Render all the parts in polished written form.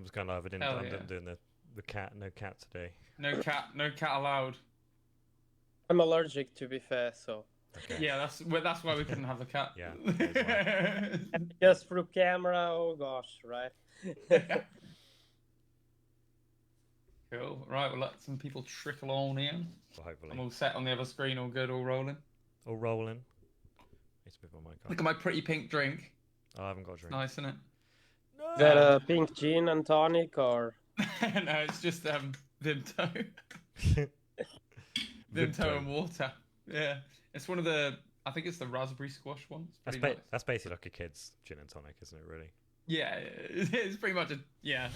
I'm just going live. Hell I'm yeah. doing the cat. No cat today. No cat allowed. I'm allergic, to be fair, so. Okay. Yeah, that's why we couldn't have the cat. Yeah, that Just through camera, oh gosh, right? Cool. Right, we'll let some people trickle on in. Well, hopefully. I'm all set on the other screen, all good, all rolling. All rolling. Need to move my mic Look at my pretty pink drink. Oh, I haven't got a drink. Nice, isn't it? No. Is that a pink gin and tonic, or? No, it's just Vimto. Vimto and water. Yeah. It's one of the, I think it's the raspberry squash one. It's pretty nice. That's basically like a kid's gin and tonic, isn't it, really? Yeah, it's pretty much yeah.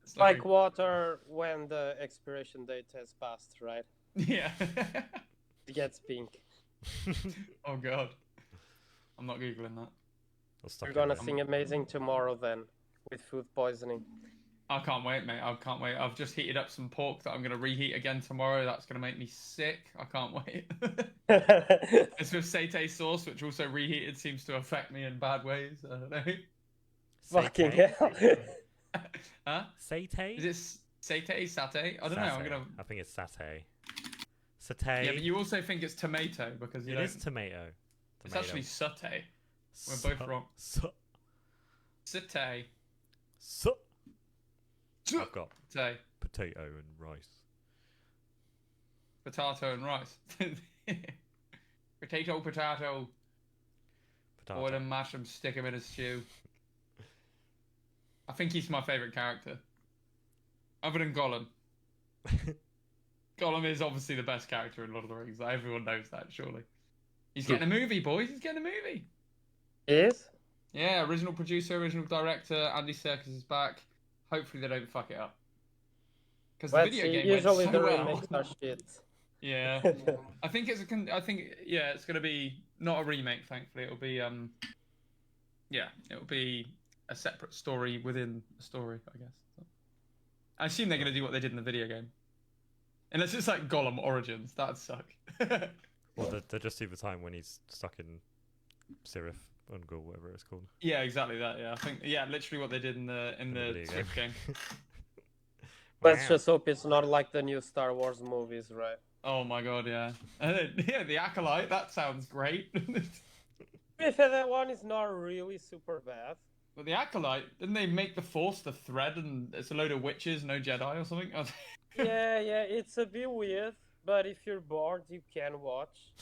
It's like water when the expiration date has passed, right? Yeah. It gets pink. Oh god. I'm not Googling that. You're gonna sing Amazing tomorrow then, with food poisoning. I can't wait, mate. I can't wait. I've just heated up some pork that I'm going to reheat again tomorrow. That's going to make me sick. I can't wait. It's with satay sauce, which also reheated seems to affect me in bad ways. I don't know. Fucking hell. Huh? Satay? Is it satay? I don't know. I think it's satay. Satay. Yeah, but you also think it's tomato because it is tomato. It's actually satay. We're both wrong. Satay. I've got potato and rice. Potato and rice. Potato. Boil and mash them, stick them in a stew. I think he's my favourite character. Other than Gollum. Gollum is obviously the best character in Lord of the Rings. Everyone knows that, surely. He's getting a movie, boys. He's getting a movie. Is? Yeah, original producer, original director. Andy Serkis is back. Hopefully they don't fuck it up. Because the video game usually went so the well. remakes are shit. Yeah. I think it's it's gonna be not a remake, thankfully. It'll be it'll be a separate story within a story, I guess. So. I assume they're gonna do what they did in the video game. Unless it's like Gollum Origins, that'd suck. Well, they just do the time when he's stuck in Sirith, Ungol, whatever it's called. Yeah, exactly that. Yeah, I think literally what they did in the Swift game. Let's just hope it's not like the new Star Wars movies, right? Oh my god, yeah. Yeah, the Acolyte. That sounds great. If that one is not really super bad. But the Acolyte, didn't they make the Force the thread and it's a load of witches, no Jedi or something? Yeah, it's a bit weird, but if you're bored, you can watch.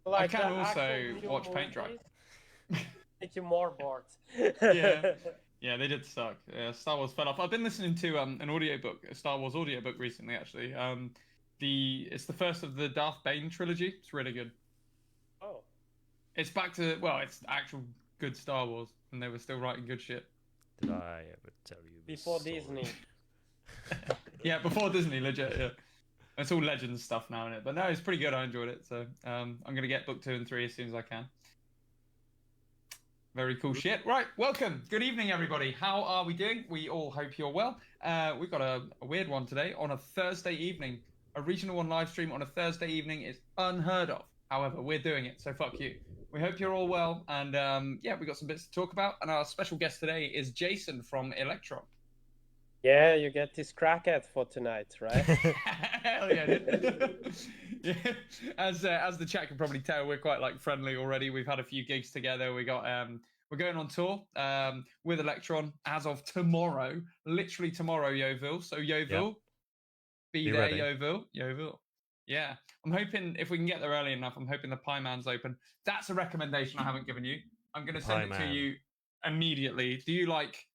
Like I can also watch paint dry. Make you more bored. Yeah, they did suck. Yeah, Star Wars fell off. I've been listening to an audiobook, a Star Wars audiobook recently, actually. It's the first of the Darth Bane trilogy. It's really good. Oh. It's back to it's actual good Star Wars, and they were still writing good shit. Did I ever tell you before Disney? Yeah, before Disney, legit. Yeah, it's all Legends stuff now, isn't it? But no, it's pretty good. I enjoyed it. So I'm gonna get book 2 and 3 as soon as I can. Very cool shit. Right, welcome. Good evening, everybody. How are we doing? We all hope you're well. We've got a weird one today on a Thursday evening. A regional one live stream on a Thursday evening is unheard of. However, we're doing it, so fuck you. We hope you're all well, and we got some bits to talk about. And our special guest today is Jason from Electron. Yeah, you get this crackhead for tonight, right? Hell yeah, dude. Yeah. As the chat can probably tell, we're quite friendly already. We've had a few gigs together. We got we're going on tour with Electron as of tomorrow, literally tomorrow, Yeovil. So Yeovil, be there, ready. Yeovil. Yeah, I'm hoping if we can get there early enough. I'm hoping the Pie Man's open. That's a recommendation I haven't given you. I'm going to send it to you immediately. Do you like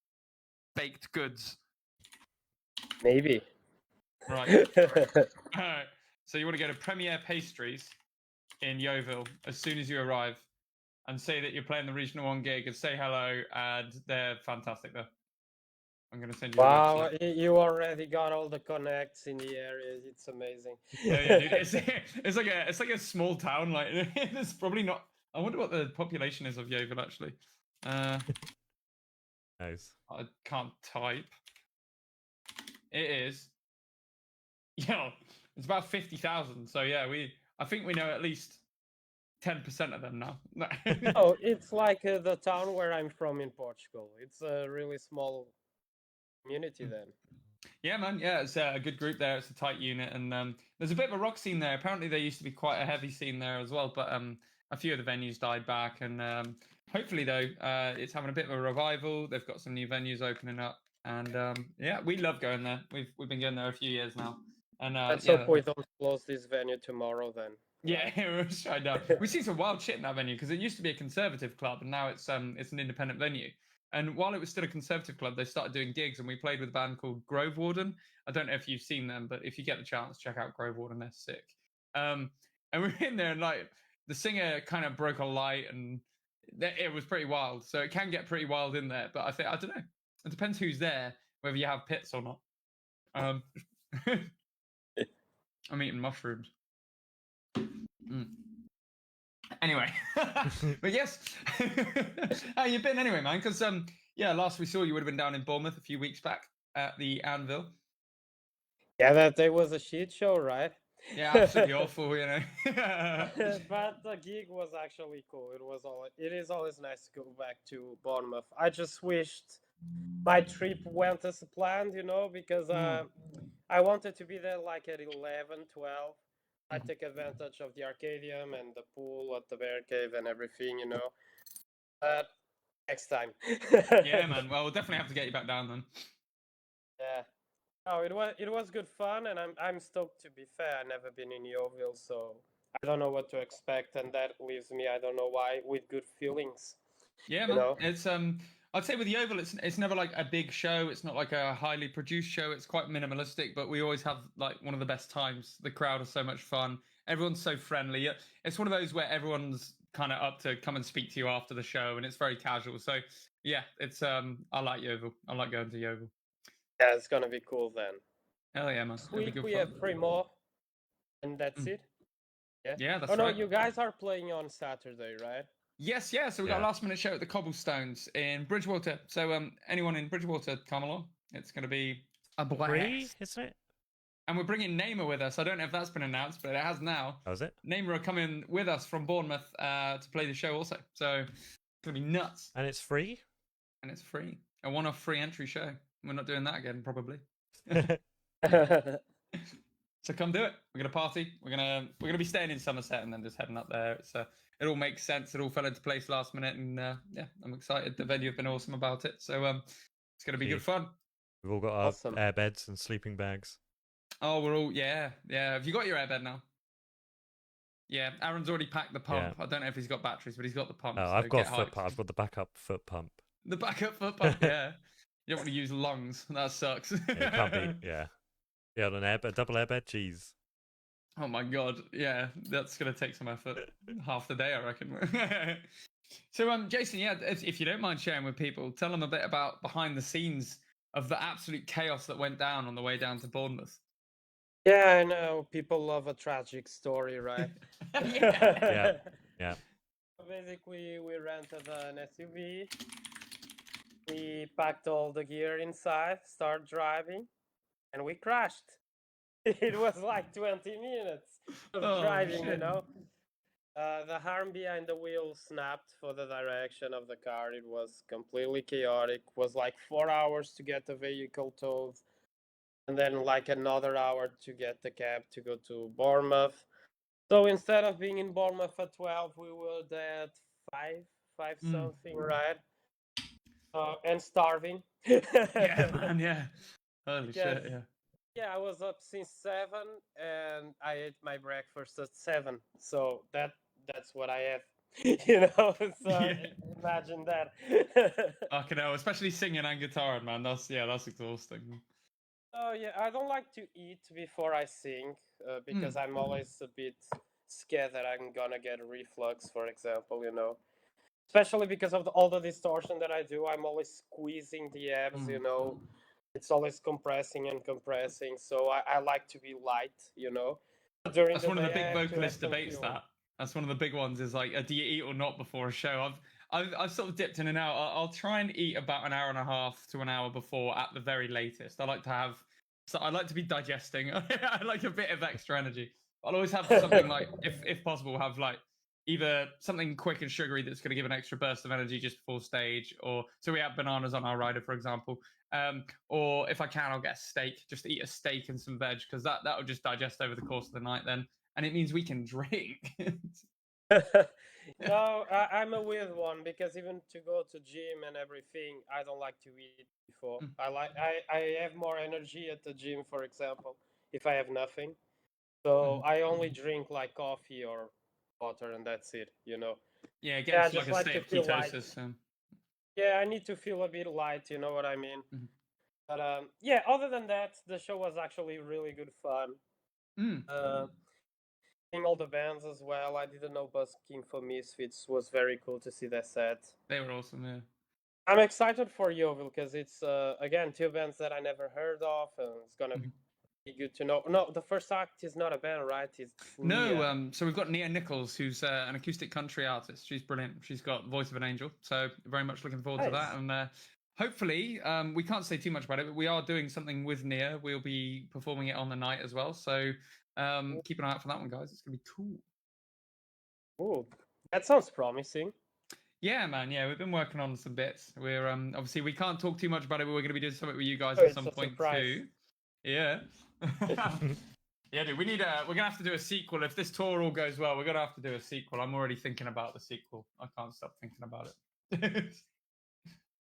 baked goods? Maybe. Right. Alright. So you want to go to Premier Pastries in Yeovil as soon as you arrive and say that you're playing the Regional 1 gig and say hello, and they're fantastic there. I'm going to send you Wow, you already got all the connects in the area. It's amazing. Yeah, dude. It's like a small town. Like it's probably not. I wonder what the population is of Yeovil actually. Nice. I can't type. It is. It's about 50,000. So yeah, I think we know at least 10% of them now. Oh, it's like the town where I'm from in Portugal. It's a really small community then. Yeah, man. Yeah, it's a good group there. It's a tight unit, and there's a bit of a rock scene there. Apparently, there used to be quite a heavy scene there as well, but a few of the venues died back, and hopefully, though, it's having a bit of a revival. They've got some new venues opening up, and yeah, we love going there. We've been going there a few years now, and Let's yeah, hope we don't close this venue tomorrow then. yeah, I know. We've seen some wild shit in that venue because it used to be a conservative club, and now it's an independent venue. And while it was still a conservative club, they started doing gigs, and we played with a band called Grove Warden. I don't know if you've seen them, but if you get the chance, check out Grove Warden. They're sick. And we were in there, and like the singer kind of broke a light, and it was pretty wild. So it can get pretty wild in there. But I don't know. It depends who's there, whether you have pits or not. I'm eating mushrooms. Anyway, but yes, how you been anyway, man? Because yeah, last we saw you would have been down in Bournemouth a few weeks back at the Anvil. Yeah, that day was a shit show, right? Yeah, absolutely awful, you know. But the gig was actually cool. It is always nice to go back to Bournemouth. I just wished my trip went as planned, you know, because I wanted to be there like at 11, 12. I took advantage of the Arcadium and the pool at the Bear Cave and everything, you know. But next time. Yeah, man. Well, we'll definitely have to get you back down then. Yeah. Oh, it was good fun, and I'm stoked. To be fair, I've never been in Yeovil, so I don't know what to expect, and that leaves me, I don't know why, with good feelings. Yeah, man. Know? It's I'd say with Yeovil, it's never like a big show. It's not like a highly produced show. It's quite minimalistic, but we always have like one of the best times. The crowd is so much fun. Everyone's so friendly. It's one of those where everyone's kind of up to come and speak to you after the show, and it's very casual. So yeah, it's I like Yeovil. I like going to Yeovil. Yeah, it's gonna be cool then. Hell yeah, man. We have 3 more, and that's it. Yeah. Yeah, that's right. Oh no, right. you guys are playing on Saturday, right? Yes, yeah. So we got a last minute show at the Cobblestones in Bridgewater. So anyone in Bridgewater, come along. It's going to be a blast. Free, isn't it? And we're bringing Namer with us. I don't know if that's been announced, but it has now. How's it? Namer are coming with us from Bournemouth to play the show also. So it's going to be nuts. And it's free? And it's free. A one-off free entry show. We're not doing that again, probably. So come do it. We're gonna party. We're gonna be staying in Somerset and then just heading up there. It all makes sense. It all fell into place last minute, and yeah, I'm excited. The venue have been awesome about it. So it's gonna be good fun. We've all got our air beds and sleeping bags. Oh, we're all yeah. Have you got your airbed now? Yeah, Aaron's already packed the pump. Yeah. I don't know if he's got batteries, but he's got the pump. Oh, so I've got foot pump. I've got the backup foot pump. The backup foot pump. Yeah. You don't want to use lungs. That sucks. It can't be. Yeah. Yeah, on an airbed, double airbed. Jeez. Oh my god. Yeah, that's gonna take some effort. Half the day, I reckon. So, Jason, yeah, if you don't mind sharing with people, tell them a bit about behind the scenes of the absolute chaos that went down on the way down to Bournemouth. Yeah, I know. People love a tragic story, right? Yeah. Basically, we rented an SUV. We packed all the gear inside, started driving, and we crashed. It was like 20 minutes of driving, you know. The arm behind the wheel snapped for the direction of the car. It was completely chaotic. It was like 4 hours to get the vehicle towed, and then like another hour to get the cab to go to Bournemouth. So instead of being in Bournemouth at 12, we were there at 5 something, right? And starving. Yeah, man, yeah. Holy shit, yeah. Yeah, I was up since 7, and I ate my breakfast at 7. So that's what I have, you know. So imagine that. Fucking hell, especially singing and guitaring, man. That's exhausting. Oh yeah, I don't like to eat before I sing because I'm always a bit scared that I'm gonna get reflux, for example, you know. Especially because of all the distortion that I do, I'm always squeezing the abs, you know. It's always compressing and compressing, so I like to be light, you know. That's one of the big vocalist debates. That's one of the big ones. Is like, do you eat or not before a show? I've sort of dipped in and out. I'll try and eat about an hour and a half to an hour before, at the very latest. I like to be digesting. I like a bit of extra energy. I'll always have something like, if possible, have like either something quick and sugary that's going to give an extra burst of energy just before stage, or so we have bananas on our rider, for example. Or if I can, I'll get a steak. Just eat a steak and some veg because that'll just digest over the course of the night then, and it means we can drink. No, I'm a weird one because even to go to gym and everything, I don't like to eat before. I have more energy at the gym, for example, if I have nothing. So I only drink like coffee or water, and that's it. Yeah, it Yeah, I gets like just a like state to of feel light. ketosis. Yeah, I need to feel a bit light. You know what I mean? Mhm. But yeah. Other than that, the show was actually really good fun. Mm. Seeing all the bands as well. I didn't know Busking for Misfits was very cool to see that set. They were awesome, yeah. I'm excited for Yeovil because it's again two bands that I never heard of, and it's gonna be good to know. No, the first act is not a band, right? It's No, Nia. so we've got Nia Nichols, who's an acoustic country artist. She's brilliant. She's got the voice of an angel. So very much looking forward to that. Nice. And hopefully, we can't say too much about it, but we are doing something with Nia. We'll be performing it on the night as well. So keep an eye out for that one, guys. It's gonna be cool. Ooh, that sounds promising. Yeah, man. Yeah, we've been working on some bits. We're obviously we can't talk too much about it, but we're going to be doing something with you guys Oh, at it's some a point surprise. too. Yeah. Yeah, dude. We're gonna have to do a sequel if this tour all goes well. We're gonna have to do a sequel. I'm already thinking about the sequel. I can't stop thinking about it.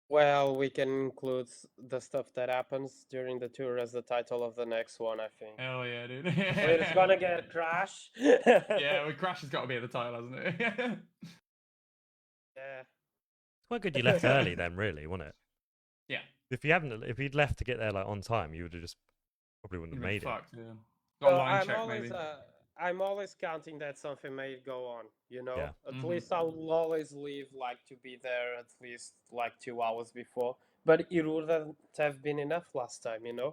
Well, we can include the stuff that happens during the tour as the title of the next one, I think. Hell yeah, dude. It's gonna get Crash. Yeah, well, Crash has got to be at the title, hasn't it? Yeah. It's quite good you left early then, really, wasn't it? Yeah. If you'd left to get there like on time, you would have just probably wouldn't have made it. Fucked, yeah. Got a Well, line check, maybe. I'm always counting that something may go on, Yeah. At least I'll always leave like to be there at least like 2 hours before. But it wouldn't have been enough last time, Yeah.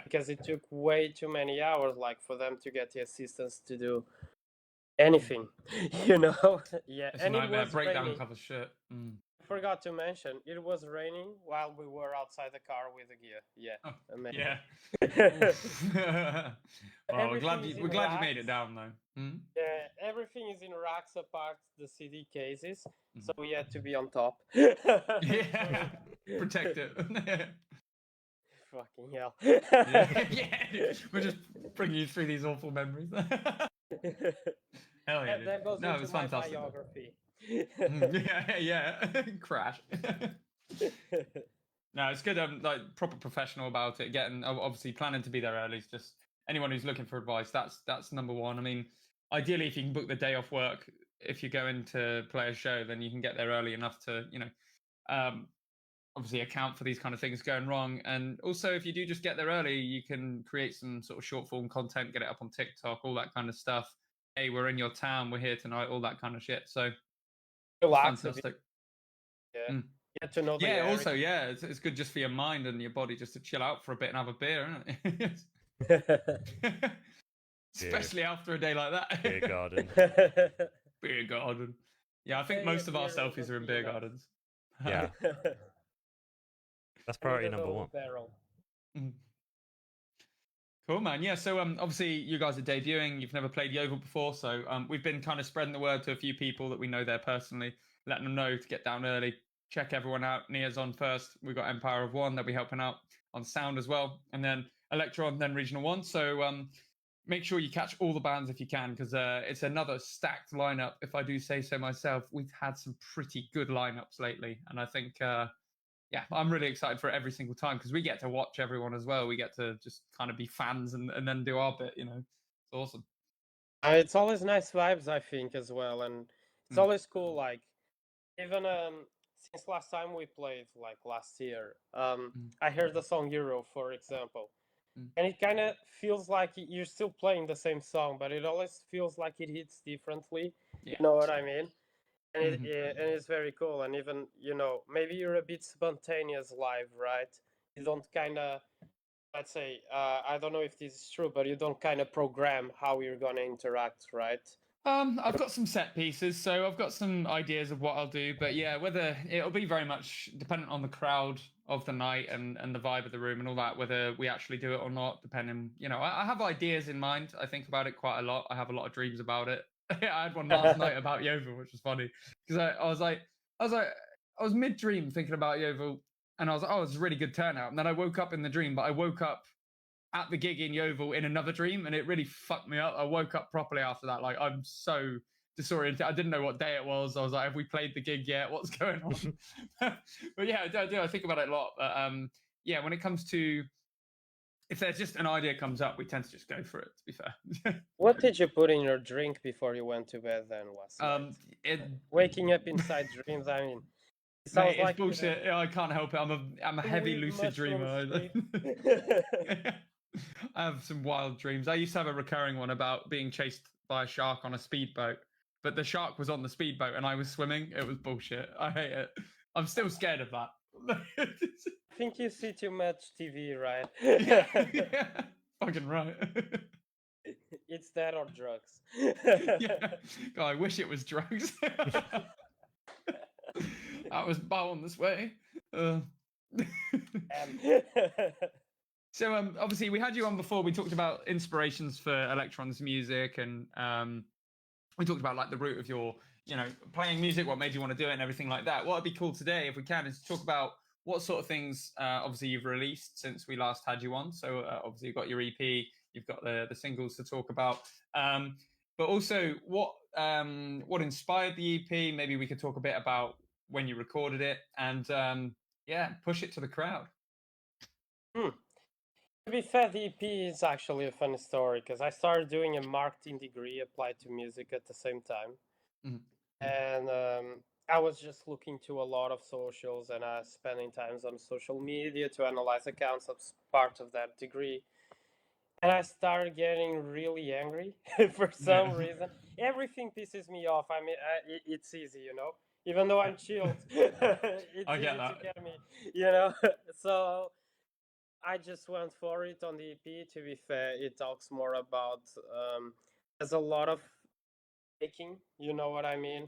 because it took way too many hours like for them to get the assistants to do anything, Yeah, It's and a it nightmare. was Breakdown raining. covers shit. Forgot to mention, it was raining while we were outside the car with the gear. Yeah, Oh, amazing. yeah. Well, we're glad Everything is you in made it racks. down though. Yeah, everything is in racks apart the CD cases, so we had to be on top. Yeah, protect it. Fucking hell. Yeah, we're just bringing you through these awful memories. Hell yeah, dude. That goes No, it into was my fantastic. biography. Yeah, crash. No, it's good. Like proper professional about it. Getting obviously planning to be there early. It's just anyone who's looking for advice. That's number one. I mean, ideally, if you can book the day off work, if you're going to play a show, then you can get there early enough to obviously account for these kind of things going wrong. And also, if you do just get there early, you can create some sort of short form content, get it up on TikTok, all that kind of stuff. Hey, we're in your town, we're here tonight, all that kind of shit. So Relax a bit. fantastic. Yeah. Get to know the Yeah, area. also, yeah, it's good just for your mind and your body just to chill out for a bit and have a beer, isn't it? Especially after a day like that. Beer garden. Beer garden. Yeah, I think Yeah, most of our beer selfies are in beer garden. gardens. Yeah. That's priority Need a number little one. barrel. Cool, man. Yeah, so obviously you guys are debuting. You've never played Yeovil before, so we've been kind of spreading the word to a few people that we know there personally, letting them know to get down early. Check everyone out. Nia's on first. We've got Empire of One. They'll be helping out on sound as well, and then Electron, then Regional One. So make sure you catch all the bands if you can, because it's another stacked lineup. If I do say so myself, we've had some pretty good lineups lately, and I think. Yeah, I'm really excited for it every single time because we get to watch everyone as well. We get to just kind of be fans and then do our bit, It's awesome. It's always nice vibes, I think, as well, and it's always cool. Like, even since last time we played, like last year, I heard the song Euro, for example, and it kind of feels like you're still playing the same song, but it always feels like it hits differently. Yeah. You know what I mean? And and it's very cool. And even maybe you're a bit spontaneous live, right? You don't kind of, let's say, I don't know if this is true, but you don't kind of program how you're gonna interact, right? I've got some set pieces, so I've got some ideas of what I'll do, but yeah, whether it'll be very much dependent on the crowd of the night and the vibe of the room and all that, whether we actually do it or not, depending, I have ideas in mind. I think about it quite a lot. I have a lot of dreams about it. I had one last night about Yeovil, which was funny because I was mid dream thinking about Yeovil, And I was like, oh, it's a really good turnout. And then I woke up in the dream, but I woke up at the gig in Yeovil in another dream, and it really fucked me up. I woke up properly after that. Like, I'm so disoriented. I didn't know what day it was. I was like, have we played the gig yet? What's going on? But yeah, I do. I think about it a lot. But yeah, when it comes to, if there's just an idea comes up, we tend to just go for it, to be fair. What did you put in your drink before you went to bed then last night? Waking up inside dreams, I mean, it sounds Mate, it's like bullshit. I can't help it. I'm a heavy weird lucid dreamer. mushroom I have some wild dreams. I used to have a recurring one about being chased by a shark on a speedboat, but the shark was on the speedboat and I was swimming. It was bullshit. I hate it. I'm still scared of that. I think you see too much TV, right? Yeah, fucking right. It's that or drugs. Yeah. God, I wish it was drugs. I was born this way. So obviously we had you on before. We talked about inspirations for Electron's music, and we talked about like the root of your, playing music, what made you want to do it, and everything like that. What would be cool today, if we can, is to talk about what sort of things obviously you've released since we last had you on. So obviously you've got your EP, you've got the singles to talk about, but also what inspired the EP. Maybe we could talk a bit about when you recorded it, and push it to the crowd. To be fair, the EP is actually a funny story because I started doing a marketing degree applied to music at the same time. Mm-hmm. And I was just looking to a lot of socials and spending times on social media to analyze accounts as part of that degree. And I started getting really angry for some reason. Everything pisses me off. I mean, it's easy, even though I'm chilled. It's easy to get me, So I just went for it on the EP. To be fair, it talks more about there's a lot of faking, you know what I mean?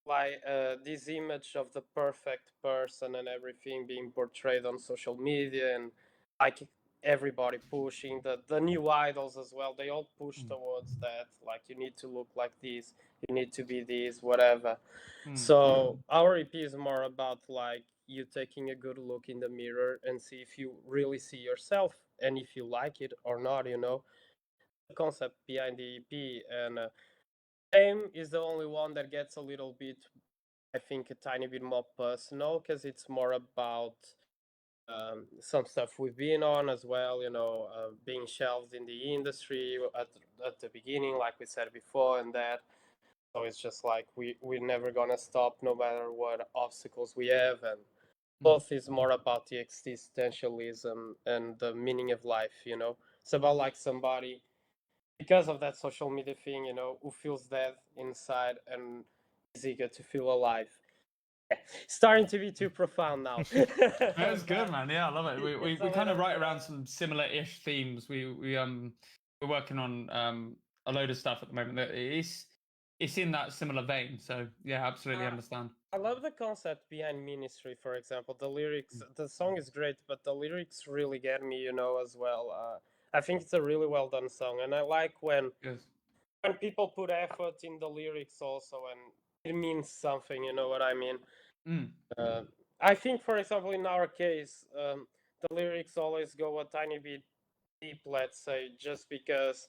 Like this image of the perfect person and everything being portrayed on social media, and like everybody pushing the new idols as well. They all push towards that. Like, you need to look like this, you need to be this, whatever. So our EP is more about like you taking a good look in the mirror and see if you really see yourself and if you like it or not, the concept behind the EP. And Aim is the only one that gets a little bit, I think, a tiny bit more personal, because it's more about some stuff we've been on as well, being shelved in the industry at the beginning, like we said before, and that. So it's just like we're never gonna stop no matter what obstacles we have. And both is more about the existentialism and the meaning of life, It's about like somebody, because of that social media thing, who feels dead inside and is eager to feel alive. Starting to be too profound now. That's good, man. Yeah, I love it. We kind of write around some similar-ish themes. We're working on a load of stuff at the moment that it's in that similar vein. So yeah, absolutely understand. I love the concept behind Ministry, for example. The lyrics, the song is great, but the lyrics really get me, as well. I think it's a really well done song, and I like when people put effort in the lyrics also, and it means something. You know what I mean? I think, for example, in our case, the lyrics always go a tiny bit deep. Let's say, just because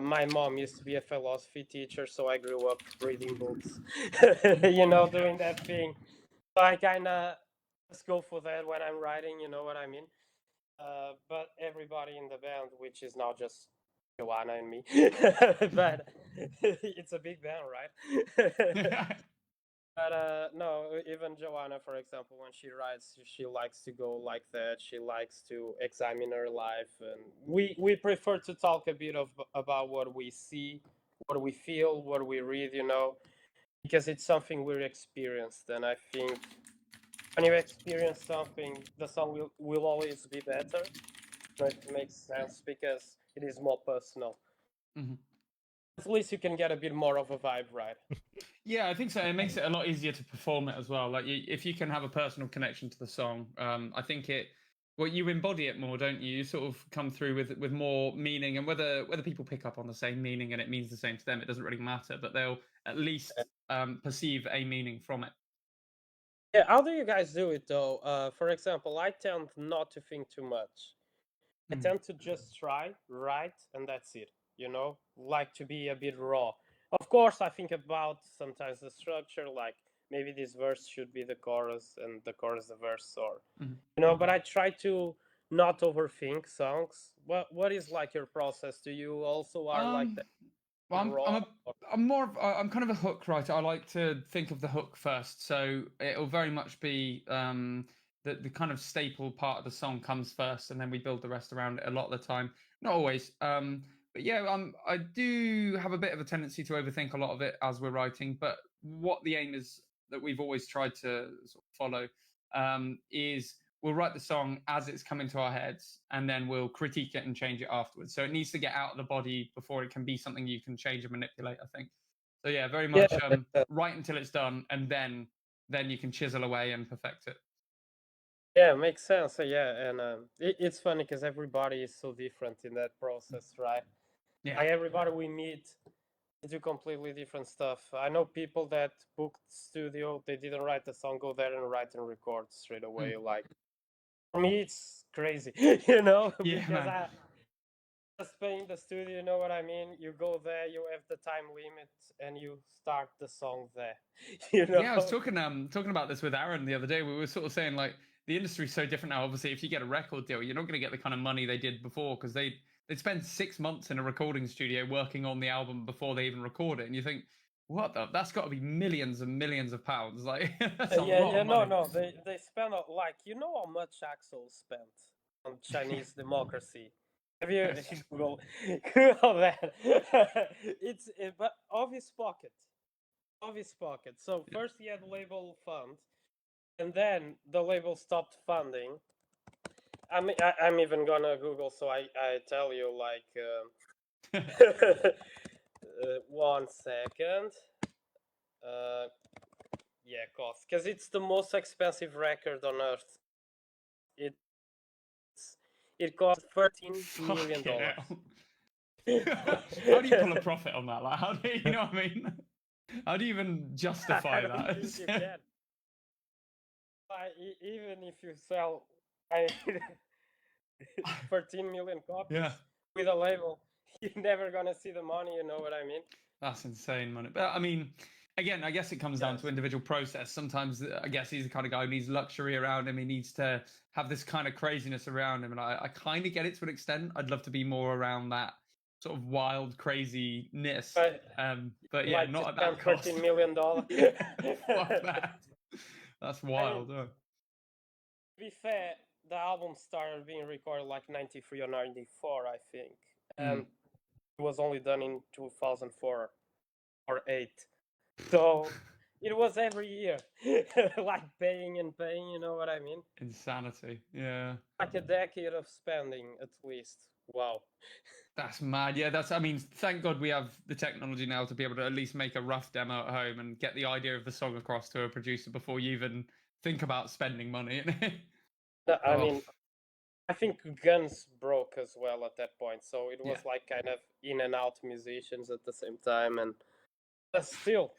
my mom used to be a philosophy teacher, so I grew up reading books, doing that thing. So I kind of just go for that when I'm writing, you know what I mean? But everybody in the band, which is now just Joanna and me, but it's a big band, right? But no, even Joanna, for example, when she writes, she likes to go like that. She likes to examine her life, and we prefer to talk a bit about what we see, what we feel, what we read, because it's something we're experienced. And I think when you experience something, the song will always be better. It makes sense because it is more personal. At least you can get a bit more of a vibe, right? Yeah, I think so. It makes it a lot easier to perform it as well. Like if you can have a personal connection to the song, I think you embody it more, don't you? You sort of come through with more meaning, and whether people pick up on the same meaning and it means the same to them, it doesn't really matter. But they'll at least perceive a meaning from it. Yeah, how do you guys do it though? For example, I tend not to think too much. I Mm. tend to just try, write, and that's it. You know, like to be a bit raw. Of course, I think about sometimes the structure, like maybe this verse should be the chorus and the chorus the verse, or Mhm. you know. But I try to not overthink songs. What is like your process? Do you also are like Um, that Well, raw? I'm kind of a hook writer. I like to think of the hook first, so it'll very much be the kind of staple part of the song comes first, and then we build the rest around it. A lot of the time, not always. But yeah, I do have a bit of a tendency to overthink a lot of it as we're writing. But what the aim is that we've always tried to sort of follow is we'll write the song as it's coming to our heads, and then we'll critique it and change it afterwards. So it needs to get out of the body before it can be something you can change and manipulate, I think. So yeah, very Yeah, much write until it's done, and then you can chisel away and perfect it. yeah, makes sense. Yeah, and it's funny because everybody is so different in that process, right? Yeah. Like everybody we meet do completely different stuff. I know people that booked studio, they didn't write the song, go there and write and record straight away. Like for me, it's crazy, you know, Yeah, because man. I just paying the studio. You know what I mean? You go there, you have the time limit, and you start the song there. You know? Yeah, I was talking about this with Aaron the other day. We were sort of saying like the industry's so different now. Obviously, if you get a record deal, you're not going to get the kind of money they did before because they'd spend 6 months in a recording studio working on the album before they even record it, and you think, what the? That's got to be millions and millions of pounds. Like that's a Yeah, lot yeah, of money. no. They spend like you know how much Axel spent on Chinese democracy. Have you Yes. Google Google that? But of his pocket, of his pocket. So Yeah. first he had label fund, and then the label stopped funding. I'm even gonna Google, so I tell you like. 1 second. Uh, yeah, cost because it's the most expensive record on earth. It's it cost $13 million. Fucking hell. How do you pull a profit on that? Like, how do you know what I mean? How do you even I justify don't that? think you can. Even if you sell I, 13 million copies Yeah, with a label, you're never gonna see the money. You know what I mean? that's insane money. But I mean, again, I guess it comes down Yes. to individual process. Sometimes I guess he's the kind of guy who needs luxury around him. He needs to have this kind of craziness around him. And I kind of get it to an extent. I'd love to be more around that sort of wild craziness. But But yeah, like to not at spend that cost. $13 million. Yeah, fuck that. That's I mean, wild. to be fair, the album started being recorded like 93 or 94, I think. And it was only done in 2004 or 8. So it was every year. Like paying and paying, you know what I mean? Insanity. Yeah. Like a decade of spending at least. Wow. That's mad. Yeah, I mean, thank God we have the technology now to be able to at least make a rough demo at home and get the idea of the song across to a producer before you even think about spending money. I Oh, mean, I think Guns broke as well at that point. So it was yeah. like kind of in and out musicians at the same time. And still,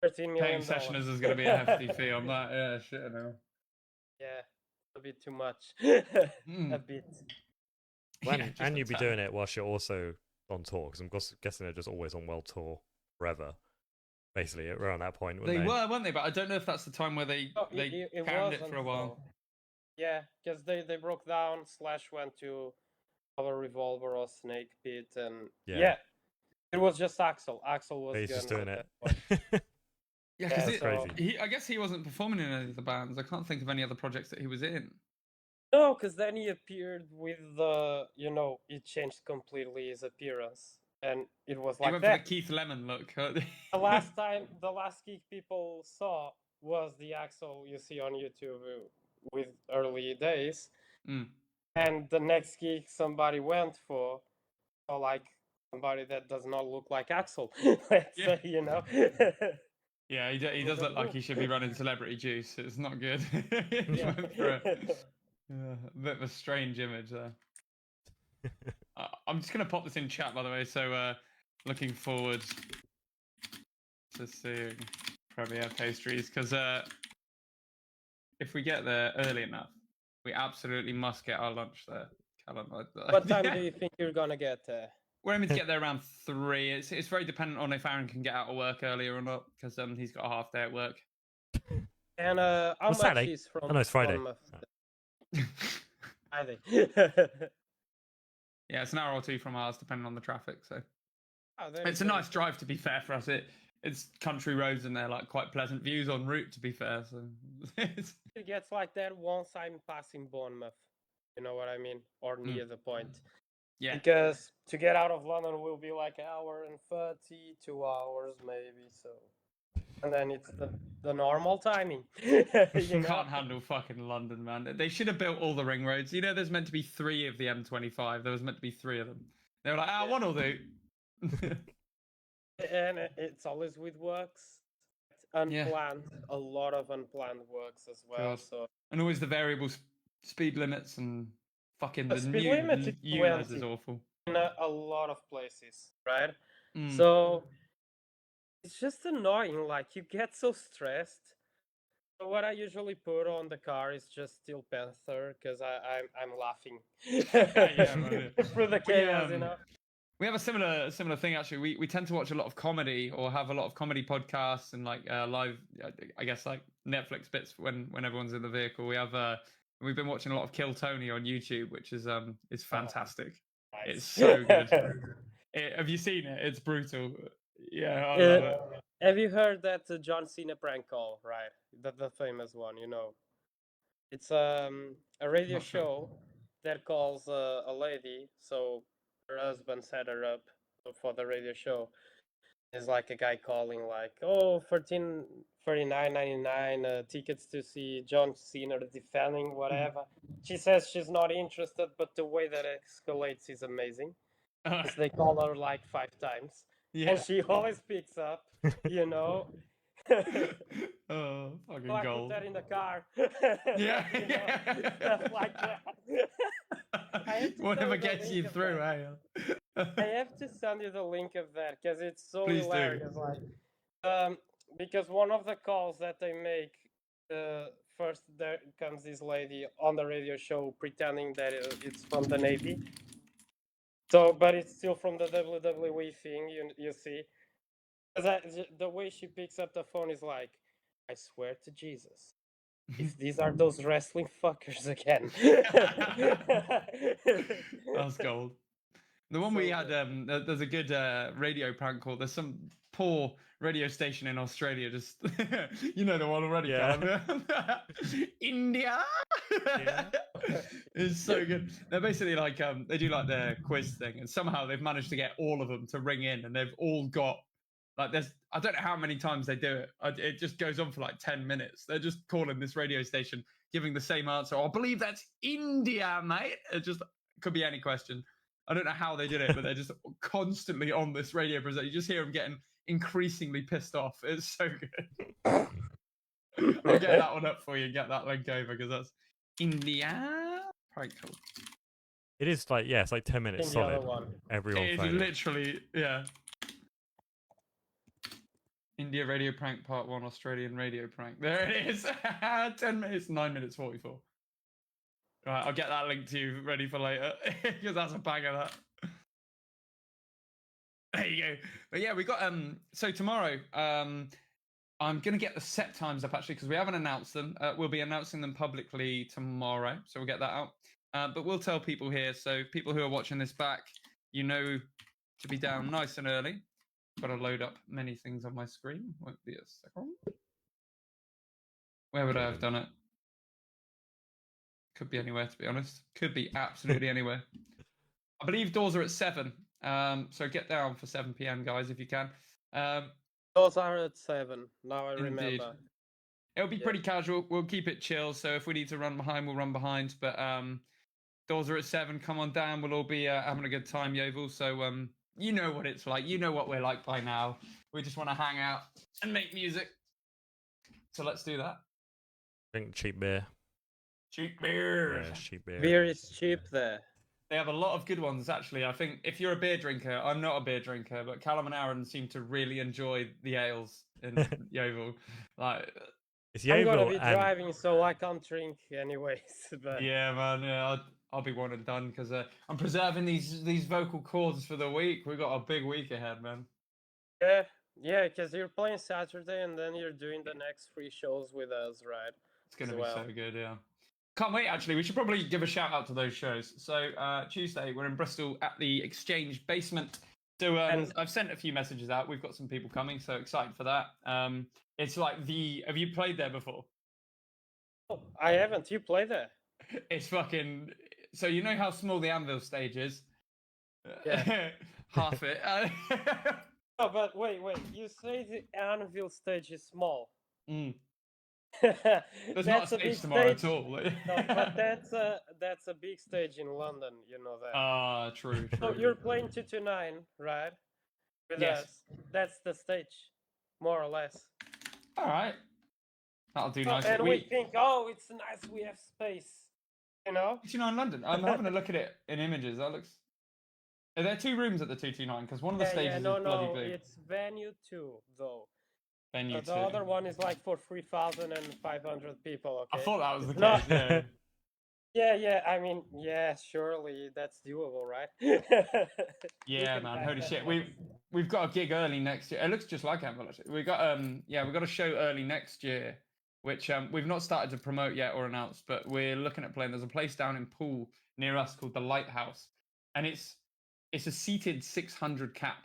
$13 Paying million. sessioners is going to be a hefty fee on that. Yeah, shit, I know. Yeah, a bit too much. Mm. A bit. When, Yeah, just and a you'd be tad. doing it whilst you're also on tour, because I'm guessing they're just always on world tour forever. Basically, around that point, when They were, weren't they? But I don't know if that's the time where they Oh, canned was it for a while. until yeah, because they broke down. Slash went to our Revolver or Snake Pit, and yeah, it was just Axel. Axel was he's just Guns doing at it. that point. Yeah, Yeah, because crazy. I guess he wasn't performing in any of the bands. I can't think of any other projects that he was in. no, because then he appeared with the he changed completely his appearance, and it was He like went for the that. Keith Lemon look. The last gig people saw was the Axel you see on YouTube with early days. Mm. And the next gig somebody went for, or like somebody that does not look like Axel, let's Yeah. say. Yeah, he does look like he should be running Celebrity Juice. It's not good. He Yeah. went for a bit of a strange image there. I'm just going to pop this in chat, by the way. So looking forward to seeing Premiere Pastries because if we get there early enough, we absolutely must get our lunch there. Callum, What time do you think you're gonna get there? We're aiming to get there around 3. It's very dependent on if Aaron can get out of work earlier or not, because he's got a half day at work. And how much Saturday? is from Oh, no, it's Friday. Friday. Yeah, it's an hour or 2 from ours, depending on the traffic. So then it's a nice drive, to be fair, for us. It's country roads and they're like quite pleasant views en route, to be fair. So it gets like that once I'm passing Bournemouth. You know what I mean? Or near the point. Yeah. Because to get out of London will be like 1 hour and 30, 2 hours maybe. So, and then it's the normal timing. You can't handle fucking London, man. They should have built all the ring roads. You know, there's meant to be 3 of the M25. There was meant to be 3 of them. They were like, one will do. And it's always with works. Unplanned, a lot of unplanned works as well. God. So and always the variable speed limits and fucking the speed new limit is ULEZ 20 is awful. in a lot of places, right? Mm. So it's just annoying. Like you get so stressed. So what I usually put on the car is just Steel Panther because I'm laughing through the chaos, you know. We have a similar thing actually. We tend to watch a lot of comedy or have a lot of comedy podcasts and like live, I guess like Netflix bits when everyone's in the vehicle. We've been watching a lot of Kill Tony on YouTube, which is fantastic. Nice. It's so good. Have you seen it? It's brutal. Yeah, I love it. Have you heard that John Cena prank call? Right, the famous one. You know, it's a radio show that calls a lady. So her husband set her up for the radio show. It's like a guy calling like, oh, $13.99 tickets to see John Cena defending whatever. She says she's not interested, but the way that escalates is amazing. They call her like 5 times. Yeah. And she always picks up, you know. Oh, fucking so I gold. put that in the car. Yeah. Stuff like that. Whatever gets you through, eh? I have to send you the link of that because it's so Please hilarious. Do. Like, because one of the calls that they make, first there comes this lady on the radio show pretending that it's from the Navy. So, but it's still from the WWE thing, you see. The way she picks up the phone is like, I swear to Jesus, if these are those wrestling fuckers again. That's gold. The one we had, there's a good radio prank call. There's some poor radio station in Australia, just, you know the one already, yeah. India! Yeah. It's so good. They're basically like, they do like their quiz thing, and somehow they've managed to get all of them to ring in, and they've all got, like, I don't know how many times they do it. It just goes on for like 10 minutes. They're just calling this radio station, giving the same answer. I believe that's India, mate. It just could be any question. I don't know how they did it, but they're just constantly on this radio presenter. You just hear them getting increasingly pissed off. It's so good. I'll get that one up for you and get that link over because that's India. Right, cool. It is like, it's like 10 minutes solid. Everyone It is literally, India radio prank part 1, Australian radio prank. There it is. 10 minutes, 9 minutes 44. Right, I'll get that link to you ready for later because that's a bag of that. There you go. But yeah, we got so tomorrow I'm gonna get the set times up actually because we haven't announced them. We'll be announcing them publicly tomorrow, so we'll get that out. But we'll tell people here, so people who are watching this back, you know, to be down nice and early. Got to load up many things on my screen. Won't be a second. Where would I have done it? Could be anywhere, to be honest. Could be absolutely anywhere. I believe doors are at 7. So get down for 7 p.m, guys, if you can. Doors are at 7. Now I remember. It'll be pretty casual. We'll keep it chill. So if we need to run behind, we'll run behind. But doors are at 7. Come on down. We'll all be having a good time, Yeovil. So you know what it's like. You know what we're like by now. We just want to hang out and make music. So let's do that. Drink cheap beer. Cheap beer. Yeah, cheap beer. Beer is cheap there. They have a lot of good ones, actually. I think if you're a beer drinker, I'm not a beer drinker, but Callum and Aaron seem to really enjoy the ales in Yeovil. Like, It's the I'm gonna overall be and driving, so I can't drink anyways. But Yeah, man. Yeah, I'll be one and done because I'm preserving these vocal cords for the week. We got a big week ahead, man. yeah, because you're playing Saturday and then you're doing the next 3 shows with us, right? It's gonna As be well. so good. Yeah. Can't wait. Actually, we should probably give a shout out to those shows. So Tuesday, we're in Bristol at the Exchange Basement. So And- I've sent a few messages out. We've got some people coming, so excited for that. It's like the. Have you played there before? Oh, I haven't. You play there? It's fucking. So you know how small the Anvil stage is? Yeah. Half it. Oh, but wait. You say the Anvil stage is small. Mm. There's not a stage tomorrow at all. No, but that's a big stage in London. You know that. Ah, true. So you're playing 229, right? With Yes. us. That's the stage, more or less. All right. That'll do Oh, nicely. and we think, oh, it's nice. We have space. You know. 229 in London. I'm having a look at it in images. That looks. Are there 2 rooms at the 229? Because one of the stages no, is bloody big. it's venue 2 though. Venue The 2. other one is like for 3,500 people. I Okay. thought that was the No. case. Yeah. Yeah. I mean, yeah, surely that's doable, right? Yeah, can man. pack Holy that shit. place. We've got a gig early next year. It looks just like Anvil actually. We got a show early next year, which we've not started to promote yet or announce, but we're looking at playing. There's a place down in Poole near us called the Lighthouse, and it's a seated 600 cap.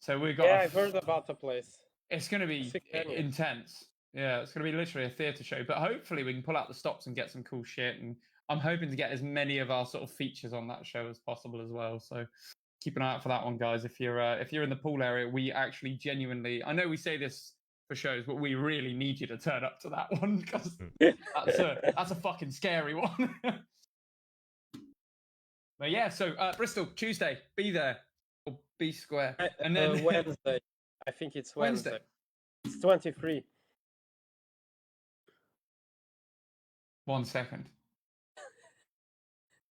So we got. Yeah, I've heard about the place. It's going to be Sick venue. intense. Yeah, it's going to be literally a theatre show. But hopefully we can pull out the stops and get some cool shit. And I'm hoping to get as many of our sort of features on that show as possible as well. So keep an eye out for that one, guys. If you're in the Poole area, we actually genuinely, I know we say this for shows, but we really need you to turn up to that one because that's a fucking scary one. But yeah, so Bristol Tuesday, be there or be square, and then Wednesday. I think it's Wednesday. It's 23. 1 second.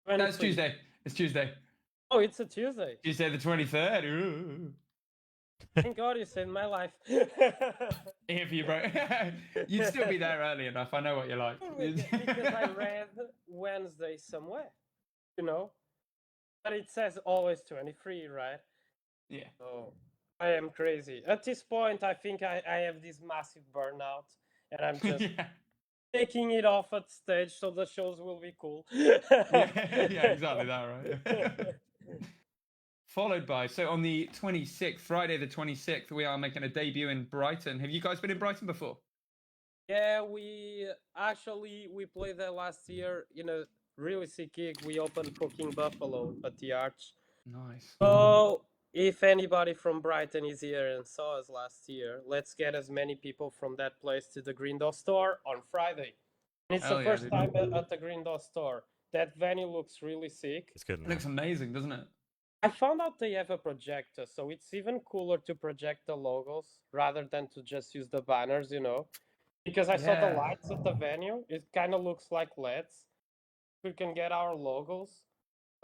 23. No, it's Tuesday. It's Tuesday. Oh, it's a Tuesday. Tuesday the 23rd. Ooh. Thank God you saved my life. Here for you, bro. You'd still be there early enough. I know what you're like. Because I read Wednesday somewhere, you know, but it says always 23, right? Yeah. So I am crazy. At this point, I think I have this massive burnout, and I'm just Yeah. taking it off at stage so the shows will be cool. Yeah, exactly that, right? Followed by, so on the 26th, Friday the 26th, we are making a debut in Brighton. Have you guys been in Brighton before? Yeah, we played there last year in a really sick gig. We opened Cooking Buffalo at the Arch. Nice. So if anybody from Brighton is here and saw us last year, let's get as many people from that place to the Green Door store on Friday. And it's Hell the yeah, first dude. time at the Green Door store. That venue looks really sick. it's good. It looks amazing, doesn't it? I found out they have a projector, so it's even cooler to project the logos rather than to just use the banners, you know. Because I saw the Yeah. lights at the venue, it kind of looks like LEDs. We can get our logos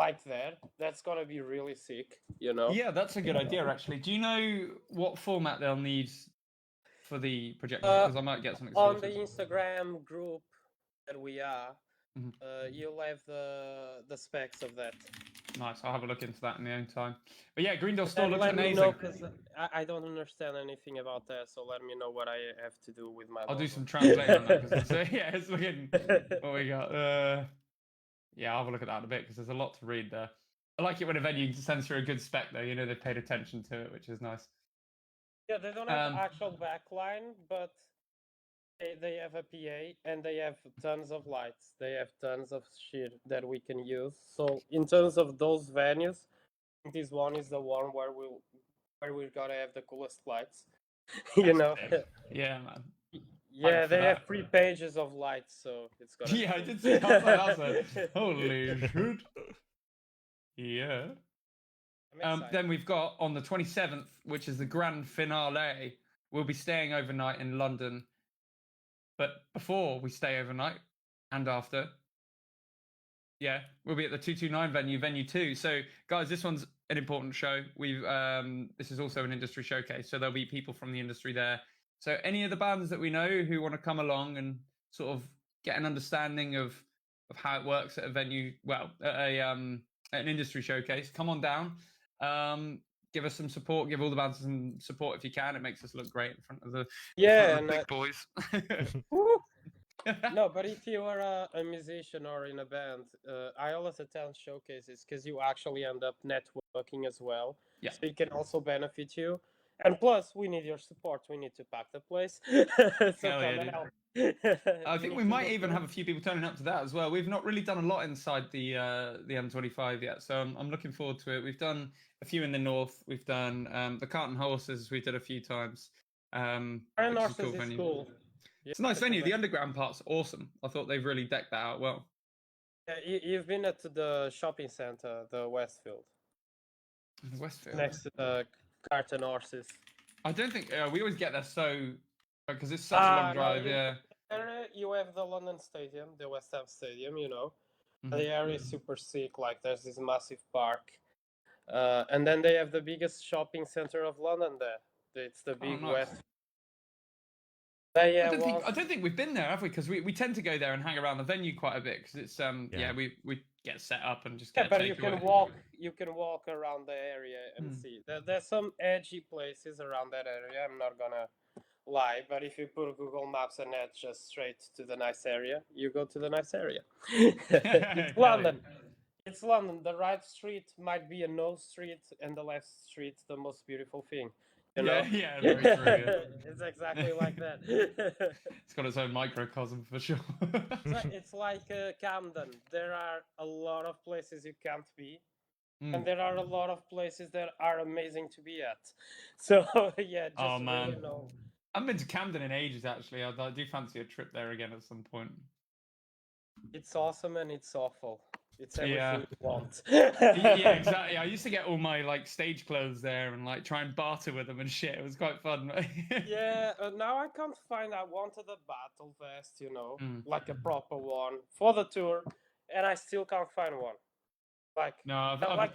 like that. That's gonna be really sick, you know. Yeah, that's a good idea, actually. Do you know what format they'll need for the projector? Because I might get something On the sorted. Instagram group that we are, Mhm. you'll have the specs of that. Nice. I'll have a look into that in the own time. But yeah, Green Door store And looks let me amazing. know, because I don't understand anything about that, so let me know what I have to do with my I'll do logo. some translating on that. 'Cause it's looking. What we got? Yeah, I'll have a look at that in a bit because there's a lot to read there. I like it when a venue sends through a good spec, though. You know, they've paid attention to it, which is nice. Yeah, they don't have actual backline, but they have a PA and they have tons of lights. They have tons of shit that we can use. So in terms of those venues, I think this one is the one where we're gonna have the coolest lights. You know. Sick. Yeah, man. Yeah, for they have that. 3 pages of lights, so it's gonna. Yeah, I be did cool. see that. Holy shit. Yeah. I'm excited. Then we've got on the 27th, which is the grand finale. We'll be staying overnight in London. But before we stay overnight and after, yeah, we'll be at the 229 venue 2. So, guys, this one's an important show. This is also an industry showcase, so there'll be people from the industry there. So any of the bands that we know who want to come along and sort of get an understanding of how it works at a venue, well, at an industry showcase, come on down. Give us some support. Give all the bands some support if you can. It makes us look great in front of the big boys. No, but if you are a musician or in a band, I always attend showcases because you actually end up networking as well. Yeah. So it can also benefit you. And plus, we need your support. We need to pack the place. So come and help. I think we might even have a few people turning up to that as well. We've not really done a lot inside the M25 yet, so I'm looking forward to it. We've done a few in the north. We've done the Cart and Horses. We did a few times. Cart and Horses is cool. It's a nice venue. The underground part's awesome. I thought they've really decked that out well. Yeah, you've been at the shopping center, the Westfield. Westfield? Next to the Cart and Horses. I don't think... we always get there because it's such a long drive, yeah. You have the London Stadium, the West Ham Stadium, you know. Mm-hmm. The area is super sick. Like, there's this massive park. And then they have the biggest shopping center of London there. It's the big West. I don't think we've been there, have we? Because we tend to go there and hang around the venue quite a bit because it's we get set up and just get but you can walk around the area and see. There's some edgy places around that area. I'm not gonna lie, but if you put Google Maps and that's just straight to the nice area, you go to the nice area. It's London. It's London. The right street might be a no street, and the left street the most beautiful thing. You know? Yeah, very true. It's exactly like that. It's got its own microcosm for sure. It's like Camden. There are a lot of places you can't be, and there are a lot of places that are amazing to be at. So yeah, just really know. I haven't been to Camden in ages, actually. I do fancy a trip there again at some point. It's awesome and it's awful. It's everything you want. Yeah, exactly. I used to get all my stage clothes there and try and barter with them and shit. It was quite fun. Yeah, now I can't find. I wanted a battle vest, like a proper one for the tour, and I still can't find one. Like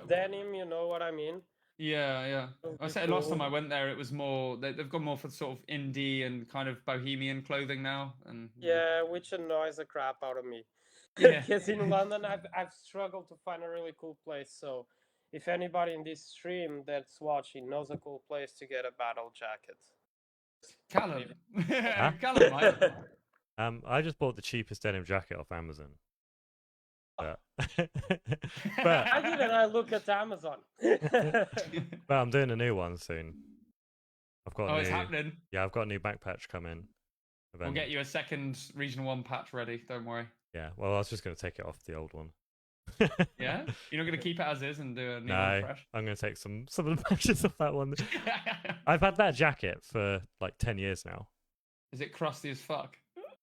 denim, you know what I mean? Yeah. I said last time I went there, it was more. They've gone more for sort of indie and kind of bohemian clothing now, and which annoys the crap out of me. Yeah. Because in London, I've struggled to find a really cool place. So, if anybody in this stream that's watching knows a cool place to get a battle jacket, Callum, mate. I just bought the cheapest denim jacket off Amazon. But how did I look at Amazon? But I'm doing a new one soon. I've got it's happening. Yeah, I've got a new back patch coming. We'll get you a second Regional 1 patch ready. Don't worry. Yeah, well, I was just going to take it off the old one. Yeah? You're not going to keep it as is and do a new one fresh? I'm going to take some of the patches off that one. I've had that jacket for 10 years now. Is it crusty as fuck?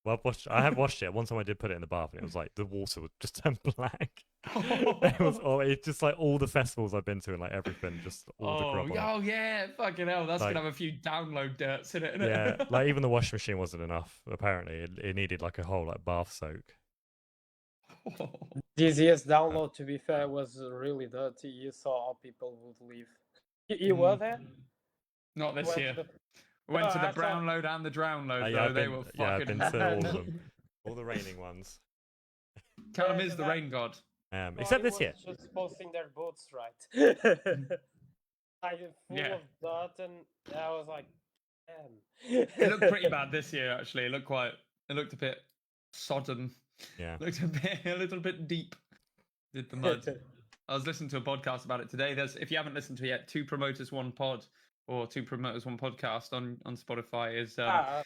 Well, I have washed it. One time I did put it in the bath and it was the water would just turn black. It's just all the festivals I've been to and everything, just all the grub on. Oh yeah, fucking hell, that's gonna have a few download dirts in it. Yeah, even the washing machine wasn't enough. Apparently, it needed a whole bath soak. This year's download, to be fair, was really dirty. You saw how people would leave. You were there? Not this year. Went to the brown load and the drown load, though. They were fucking... I've been to all of them. All the raining ones. Callum is the rain god. Except this year. Just posting their boats, right? Full of dirt, and I was like, damn. It looked pretty bad this year, actually. It looked a bit sodden. Yeah. Looked a little bit deep. Did the mud. I was listening to a podcast about it today. If you haven't listened to it yet, 2 Promoters 1 Pod or 2 Promoters 1 Podcast on Spotify is I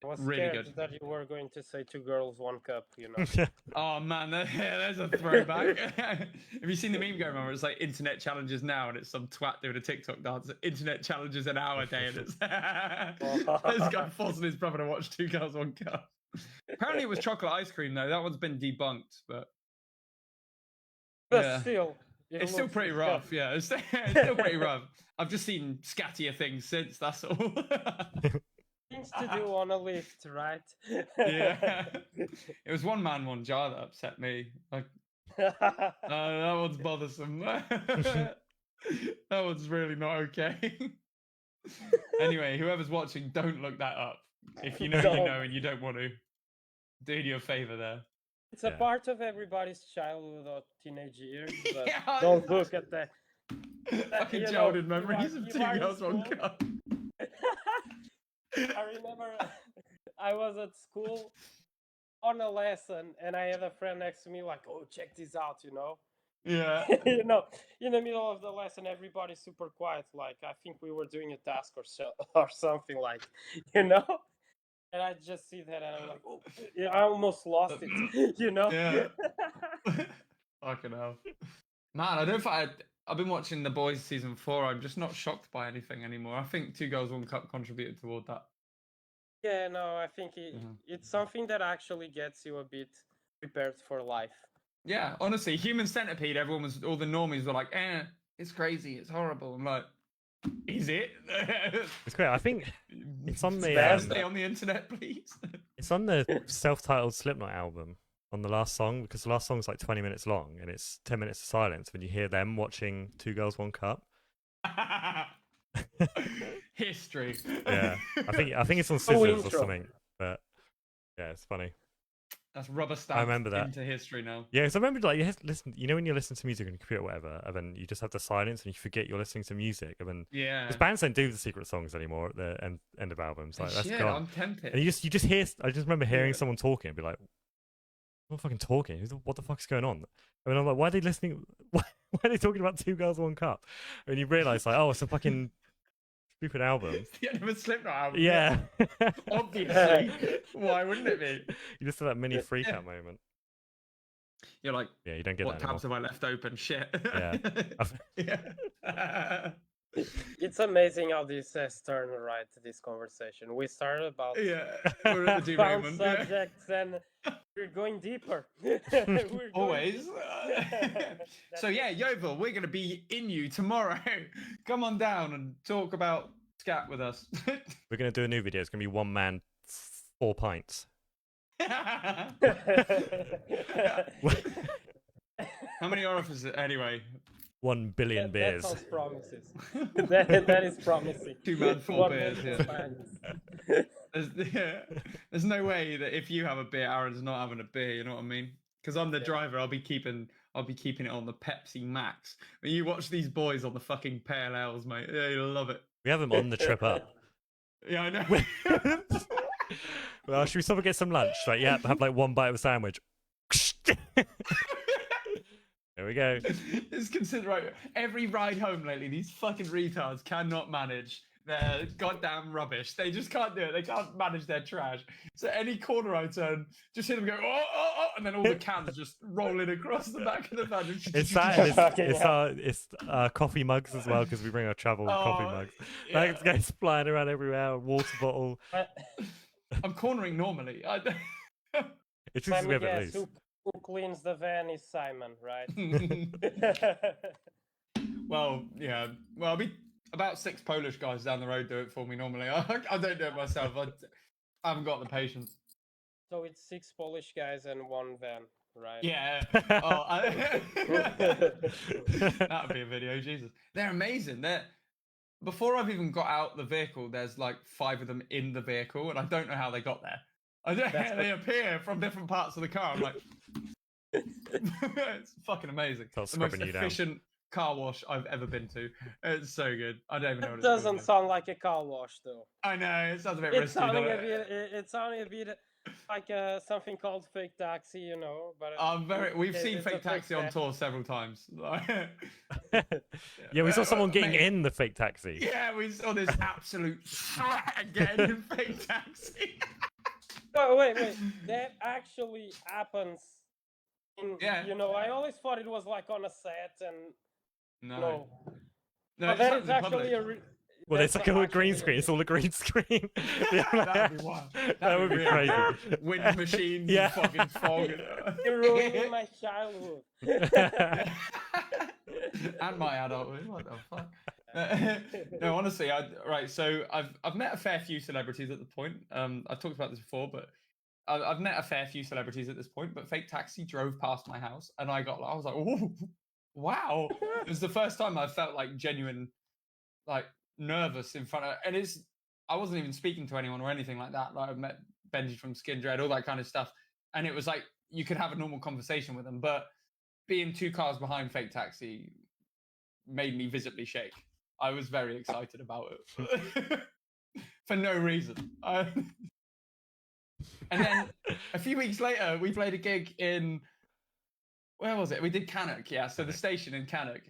was really scared good. That you were going to say 2 girls 1 cup, you know. Oh man, there's a throwback. Have you seen the meme going around where it's internet challenges now and it's some twat doing a TikTok dance, internet challenges an hour a day, and it's this guy forcing his brother to watch 2 girls 1 cup. Apparently it was chocolate ice cream though. That one's been debunked, but still, it's still pretty rough. Yeah, it's still pretty rough. I've just seen scattier things since. That's all. Things to do on a lift, right? Yeah. It was one man, one jar that upset me. That one's bothersome. That one's really not okay. Anyway, whoever's watching, don't look that up. If you know, you Don't. know, and you don't want to, doing you a favor there. It's a Yeah. part of everybody's childhood or teenage years, but Yeah. don't look at that. Fucking you know, childhood you memories are- of you Two are in Girls, One school. Cup. I remember I was at school on a lesson, and I had a friend next to me, like, "Oh, check this out," you know. Yeah. You know, in the middle of the lesson, everybody's super quiet. Like, I think we were doing a task or so, or something like, you know. And I just see that, and I'm like, "Oh, yeah, I almost lost it," you know. Yeah. Fucking hell. Man, I don't think I've been watching The Boys season 4. I'm just not shocked by anything anymore. I think Two Girls, One Cup contributed toward that. Yeah, no, I think it's something that actually gets you a bit prepared for life. Yeah, honestly, Human Centipede, all the normies were like, it's crazy, it's horrible. I'm like, is it? It's great. I think it's on the bad. Stay on the internet, please. it's on the self-titled Slipknot album on the last song, because the last song's like 20 minutes long and it's 10 minutes of silence when you hear them watching Two Girls, One Cup. History. Yeah, I think it's on Oh, Scissors or intro. something. But yeah, it's funny. That's rubber stamped remember that. into history now. Yeah, because I remember like listen. You know when you listen to music on your computer or whatever, and then you just have the silence and you forget you're listening to music, and then Yeah. because bands don't do the secret songs anymore at the end of albums. Like that's Shit, gone. I'm tempted. And you just hear. I just remember hearing Yeah. someone talking and be like, "I'm not fucking talking. What the fuck's going on?" I mean, I'm like, "Why are they listening? Why are they talking about Two Girls, One Cup?" And you realise like, oh, it's a fucking stupid album. The end of a Slipknot album. Yeah. Obviously. Why wouldn't it be? You just have that mini freak out moment. You're like, Yeah, you don't get what that anymore. tabs have I left open? Shit. Yeah. Yeah. It's amazing how this has turned right to this conversation. We started about Yeah. We're at the found derailment. Yeah. subjects, and we're going deeper. We're going Always. deeper. So yeah, Yeovil, we're gonna be in you tomorrow. Come on down and talk about scat with us. We're gonna do a new video. It's gonna be one man, 4 pints. How many orifices anyway? 1 billion That beers. sounds promises. that is promising. 2 man, 4 One beers. man, Yeah. pints. There's no way that if you have a beer, Aaron's not having a beer. You know what I mean? Because I'm the driver. I'll be keeping it on the Pepsi Max. When you watch these boys on the fucking pale ales, mate, yeah, you'll love it. We have them on the trip up. Yeah, I know. Well, should we stop and get some lunch? Like, yeah, have like 1 bite of a sandwich. There we go. Just consider right, every ride home lately, these fucking retards cannot manage their goddamn rubbish. They just can't do it. They can't manage their trash. So any corner I turn, just hear them go, oh, and then all the cans just rolling across the back of the van. It's that. And it's coffee mugs as well, because we bring our travel coffee mugs. Yeah. That goes flying around everywhere. A water bottle. I'm cornering normally. It's Let just a me bit guess, loose. who cleans the van is Simon, right? Well, yeah. Well, I'll be about 6 Polish guys down the road do it for me normally. I don't do it myself. I haven't got the patience. So it's 6 Polish guys and 1 van, right? Yeah. That would be a video, Jesus. They're amazing. Before I've even got out the vehicle, there's like 5 of them in the vehicle, and I don't know how they got there. They appear from different parts of the car. I'm like, it's fucking amazing. Starts The most scrubbing you down. efficient car wash I've ever been to. It's so good. I don't even know what It it's called doesn't now. sound like a car wash, though. I know, it sounds a bit It's risky, sounding doesn't a it? bit. It's sounding a bit like something called fake taxi, you know. But We've seen it's a Fake Taxi on taxi. tour several times. Yeah, we saw someone getting Mate. in the fake taxi. Yeah, we saw this absolute slag getting in Fake Taxi. Oh, wait. That actually happens. Yeah. You know, I always thought it was like on a set, and No. no. No, But it that happens is in actually public. Well, it's that's like a actually green screen. It's all a green screen. That would be wild. That would be really crazy. wild. Wind machines Yeah. and fucking fog. You're ruining my childhood. And my adulthood. What the fuck? No, honestly, so I've met a fair few celebrities at the point. I've talked about this before, but I've met a fair few celebrities at this point. But Fake Taxi drove past my house, and I was like, oh, wow! It was the first time I felt like genuine, like nervous in front of, and I wasn't even speaking to anyone or anything like that. Like I met Benji from Skin Dread, all that kind of stuff, and it was like you could have a normal conversation with them, but being 2 cars behind Fake Taxi made me visibly shake. I was very excited about it for no reason. And then a few weeks later, we played a gig in, where was it? We did Cannock, yeah. So the station in Cannock,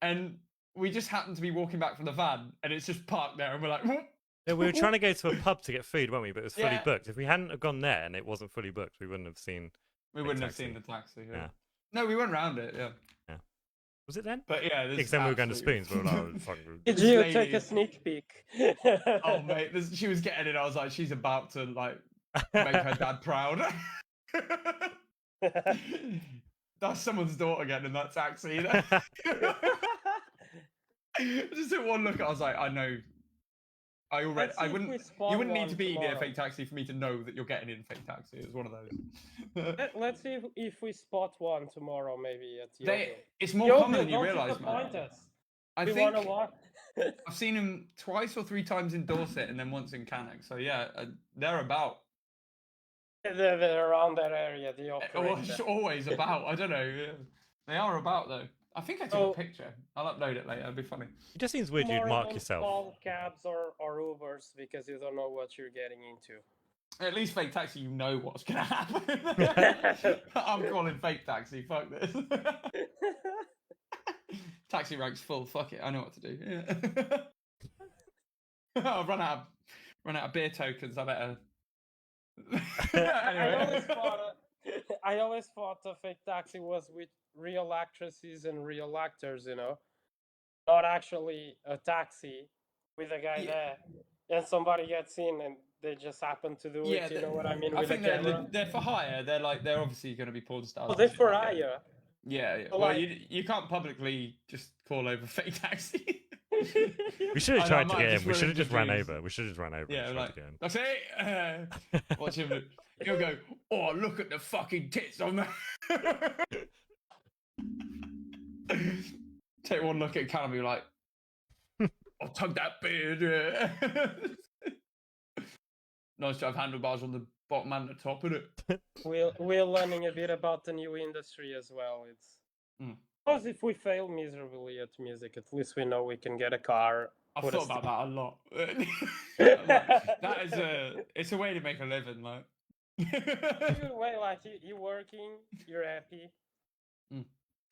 and we just happened to be walking back from the van, and it's just parked there, and we're like, whoop. Yeah, we were trying to go to a pub to get food, weren't we? But it was fully Yeah. booked. If we hadn't have gone there and it wasn't fully booked, we wouldn't have seen. We Fake wouldn't have Taxi. seen the taxi. Yeah. Yeah. No, we went round it. Yeah. Was it then? But yeah, this Because then we were going to absolutely- Spoons. We were like, oh, fuck. Did This you lady- take a sneak peek? Oh mate, she was getting it. I was like, she's about to like make her dad proud. That's someone's daughter getting in that taxi. Just took one look. I was like, I know. I already. Let's see I if wouldn't. we You spawn wouldn't need one to be near tomorrow. Fake Taxi for me to know that you're getting in Fake Taxi. It was one of those. Let's see if we spot one tomorrow, maybe at Yoga. It's more Yoga, common than you don't realise, disappoint man. us. I We think want to walk. I've seen him twice or 3 times in Dorset and then once in Cannock. So yeah, they're about. They're around that area. The Or operator. it's always about. I don't know. Yeah. They are about though. I think I took So- a picture. I'll upload it later. It'll be funny. It just seems weird you'd Tomorrow mark don't yourself. Call cabs or Ubers because you don't know what you're getting into. At least Fake Taxi, you know what's gonna happen. I'm calling Fake Taxi. Fuck this. Taxi rank's full. Fuck it. I know what to do. Yeah. I've run out of beer tokens. I better. Anyway. I always thought a Fake Taxi was with real actresses and real actors, you know, not actually a taxi with a guy Yeah. there, and somebody gets in and they just happen to do Yeah, it. You know what I mean? I with think a camera. they're for hire. They're obviously going to be porn stars. Oh, and they're shit for like that. hire. Yeah, yeah. So, Well, like- you can't publicly just call over Fake Taxi. We should have I tried know, to I get might in. We just should have ruined just your ran dreams. over. We should have just ran over. Yeah, and tried like to get in. that's it. Watch him. He'll go. Oh, look at the fucking tits on that. Take one look at Callum and be like, I'll tug that beard. Nice to have handlebars on the bottom and the top of it. We're learning a bit about the new industry as well. It's Mm. because if we fail miserably at music, at least we know we can get a car. I've put a thought about that a lot. That is it's a way to make a living, like. Either way, like you're working, you're happy.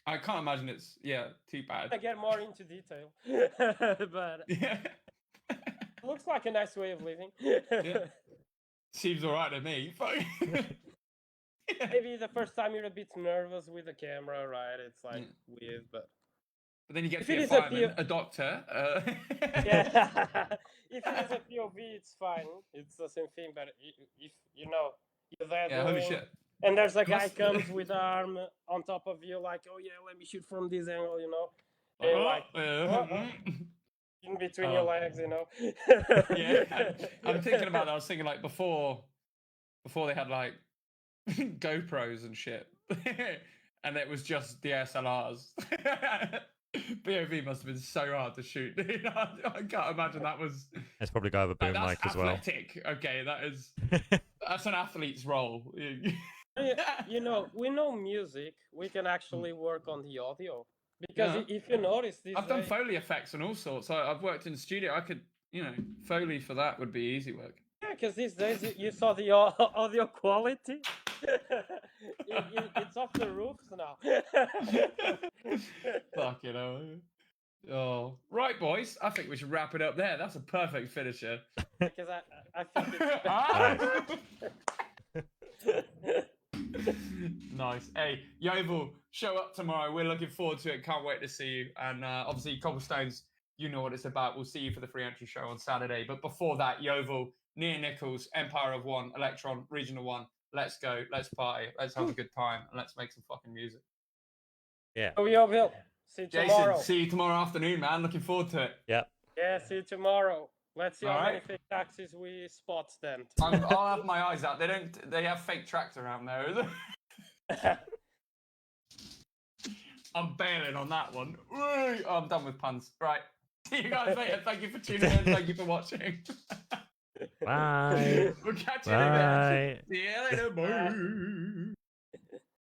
I can't imagine it's too bad. I get more into detail, but Yeah. it looks like a nice way of living. Yeah. Seems alright to me. Fuck. Yeah. Maybe the first time you're a bit nervous with the camera, right? It's like Mm. weird, but But then you get If to it be a is a fireman, PO a doctor. yeah. If it is a POV, it's fine. It's the same thing. But if you know you're there Yeah, holy doing- shit. and there's a guy Must- comes with an arm on top of you, like, oh yeah, let me shoot from this angle, you know, and you're like in between your Oh. legs, you know. Yeah. I'm thinking about that. I was thinking like before they had like GoPros and shit. And it was just the SLRs. POV must have been so hard to shoot. I can't imagine that was Let's probably go with a boom that's mic as well. athletic. Okay, that's an athlete's role. You know, we know music. We can actually work on the audio because Yeah. if you notice, these I've done days- Foley effects and all sorts. I've worked in the studio. I could, Foley for that would be easy work. Yeah, because these days you saw the audio quality. It's off the roofs now. Fuck, Oh, right, boys. I think we should wrap it up there. That's a perfect finisher. Because I think Nice. Hey, Yeovil, show up tomorrow. We're looking forward to it. Can't wait to see you. And obviously, Cobblestones, you know what it's about. We'll see you for the free entry show on Saturday. But before that, Yeovil, Near Nichols, Empire of One, Electron, Regional One. Let's go. Let's party. Let's have a good time. And let's make some fucking music. Yeah. Oh, yo, Bill. See you tomorrow. Jason, see you tomorrow afternoon, man. Looking forward to it. Yep. Yeah, see you tomorrow. Let's see how many Alright. fake taxis we spot then. I'll have my eyes out. They have fake tracks around there. I'm bailing on that one. Woo! I'm done with puns. Right. See you guys later. Thank you for tuning in. Thank you for watching. Bye. We'll catch you in a bit. Bye. See you later. Bye.